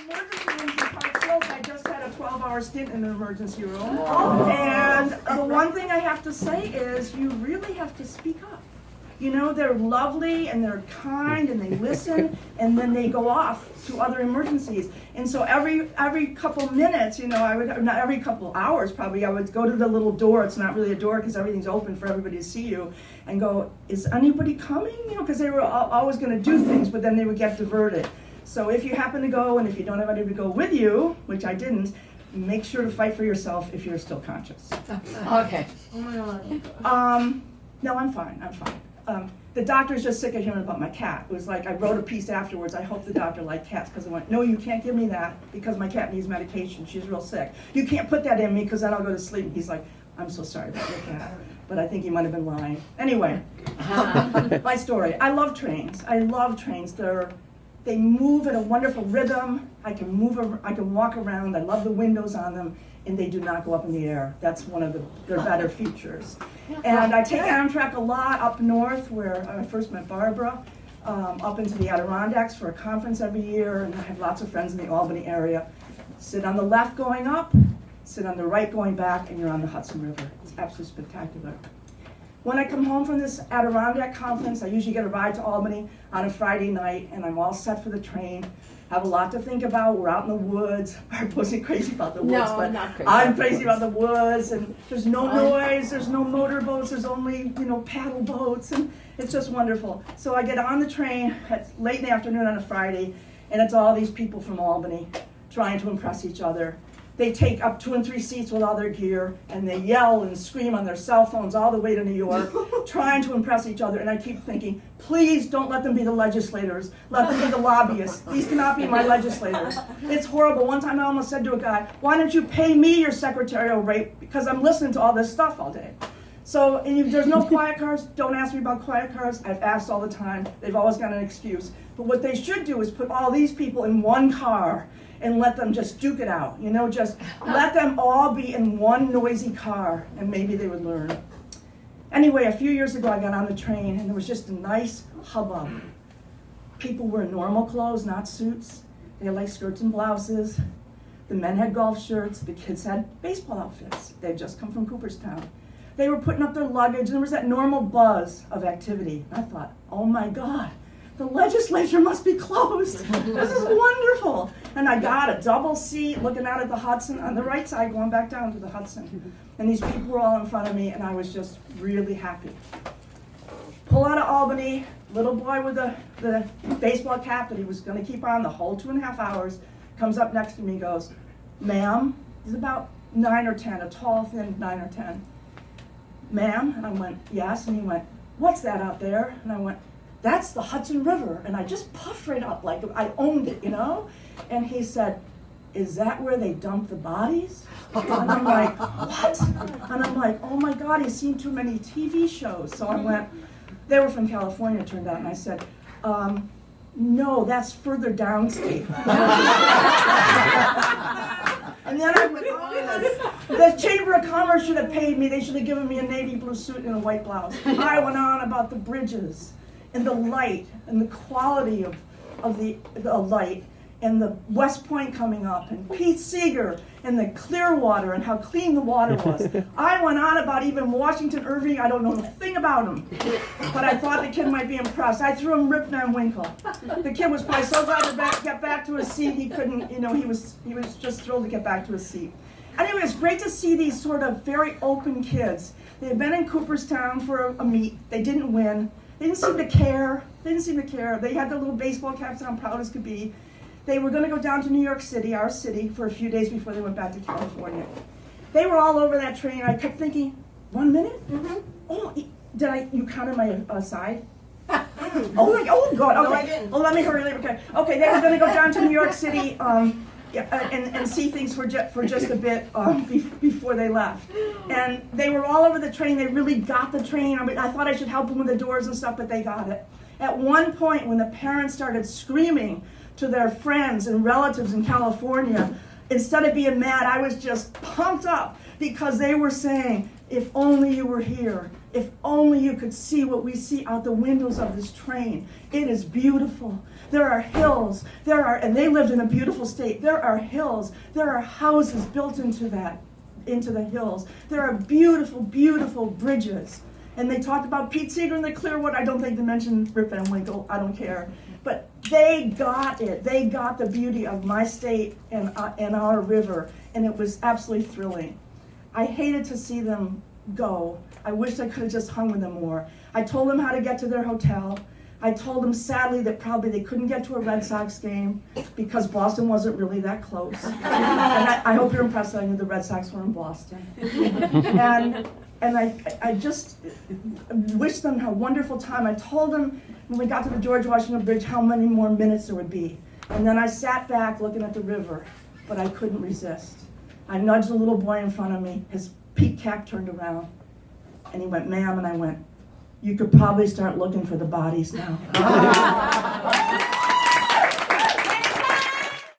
emergency rooms in Park Hills. I just had a 12-hour stint in the emergency room. And the one thing I have to say is you really have to speak up. You know, they're lovely and they're kind and they listen and then they go off to other emergencies. And so every couple minutes, you know, not every couple hours probably, I would go to the little door. It's not really a door because everything's open for everybody to see you, and go, is anybody coming? You know, because they were always going to do things, but then they would get diverted. So if you happen to go, and if you don't have anybody to go with you, which I didn't, make sure to fight for yourself if you're still conscious. Okay. Oh my God. No, I'm fine. The doctor's just sick of hearing about my cat. It was like, I wrote a piece afterwards, I hope the doctor liked cats, because I went, no, you can't give me that, because my cat needs medication, she's real sick. You can't put that in me, because then I'll go to sleep. He's like, I'm so sorry about your cat, but I think he might have been lying. Anyway, my story. I love trains. They move at a wonderful rhythm. I can walk around. I love the windows on them, and they do not go up in the air. That's one of their better features. And I take Amtrak a lot up north, where I first met Barbara, up into the Adirondacks for a conference every year, and I have lots of friends in the Albany area. Sit on the left going up, sit on the right going back, and you're on the Hudson River. It's absolutely spectacular. When I come home from this Adirondack conference, I usually get a ride to Albany on a Friday night, and I'm all set for the train. I have a lot to think about. We're out in the woods. I wasn't crazy about the woods, but not crazy. I'm crazy about the woods, and there's no noise, there's no motorboats, there's only, paddle boats, and it's just wonderful. So I get on the train at late in the afternoon on a Friday, and it's all these people from Albany trying to impress each other. They take up 2 and 3 seats with all their gear, and they yell and scream on their cell phones all the way to New York, trying to impress each other. And I keep thinking, please don't let them be the legislators. Let them be the lobbyists. These cannot be my legislators. It's horrible. One time I almost said to a guy, why don't you pay me your secretarial rate, because I'm listening to all this stuff all day. So, and if there's no quiet cars, don't ask me about quiet cars. I've asked all the time. They've always got an excuse. But what they should do is put all these people in one car and let them just duke it out. Just let them all be in one noisy car, and maybe they would learn. Anyway, a few years ago I got on the train, and there was just a nice hubbub. People were in normal clothes, not suits. They had like skirts and blouses. The men had golf shirts. The kids had baseball outfits. They'd just come from Cooperstown. They were putting up their luggage, and there was that normal buzz of activity. I thought, oh my God, the legislature must be closed. This is wonderful. And I got a double seat looking out at the Hudson on the right side, going back down to the Hudson. And these people were all in front of me, and I was just really happy. Pull out of Albany, little boy with the baseball cap that he was going to keep on the whole 2.5 hours, comes up next to me and goes, ma'am, he's about 9 or 10, a tall, thin 9 or 10. Ma'am? And I went, yes. And he went, what's that out there? And I went, that's the Hudson River. And I just puffed right up like I owned it, And he said, is that where they dump the bodies? And I'm like, what? And I'm like, oh my God, he's seen too many TV shows. So I went, they were from California, it turned out, and I said, no, that's further downstate. And then I went, oh, the Chamber of Commerce should have paid me. They should have given me a navy blue suit and a white blouse. I went on about the bridges and the light and the quality of the light and the West Point coming up and Pete Seeger and the Clearwater and how clean the water was. I went on about even Washington Irving. I don't know a thing about him, but I thought the kid might be impressed. I threw him Rip Van Winkle. The kid was probably so glad to get back to his seat. He couldn't, he was just thrilled to get back to his seat. Anyway, it's great to see these sort of very open kids. They had been in Cooperstown for a meet. They didn't win. They didn't seem to care. They had their little baseball caps on, proud as could be. They were going to go down to New York City, our city, for a few days before they went back to California. They were all over that train. I kept thinking, 1 minute? Mm-hmm. Oh, you counted my side? Oh God, okay. No, I didn't. Oh, let me hurry. Okay, they were going to go down to New York City and see things for just a bit before they left. And they were all over the train. They really got the train. I thought I should help them with the doors and stuff, but they got it. At one point, when the parents started screaming to their friends and relatives in California, instead of being mad, I was just pumped up because they were saying, if only you were here, if only you could see what we see out the windows of this train. It is beautiful. There are hills. And they lived in a beautiful state. There are hills. There are houses built into the hills. There are beautiful, beautiful bridges. And they talked about Pete Seeger and the Clearwood. I don't think they mentioned Rip Van Winkle. I don't care. But they got it. They got the beauty of my state and our river. And it was absolutely thrilling. I hated to see them go. I wish I could have just hung with them more. I told them how to get to their hotel. I told them sadly that probably they couldn't get to a Red Sox game because Boston wasn't really that close. And I hope you're impressed that I knew the Red Sox were in Boston. And I just wished them a wonderful time. I told them when we got to the George Washington Bridge how many more minutes there would be. And then I sat back looking at the river, but I couldn't resist. I nudged the little boy in front of me. His peak cap turned around. And he went, "Ma'am," and I went, "You could probably start looking for the bodies now."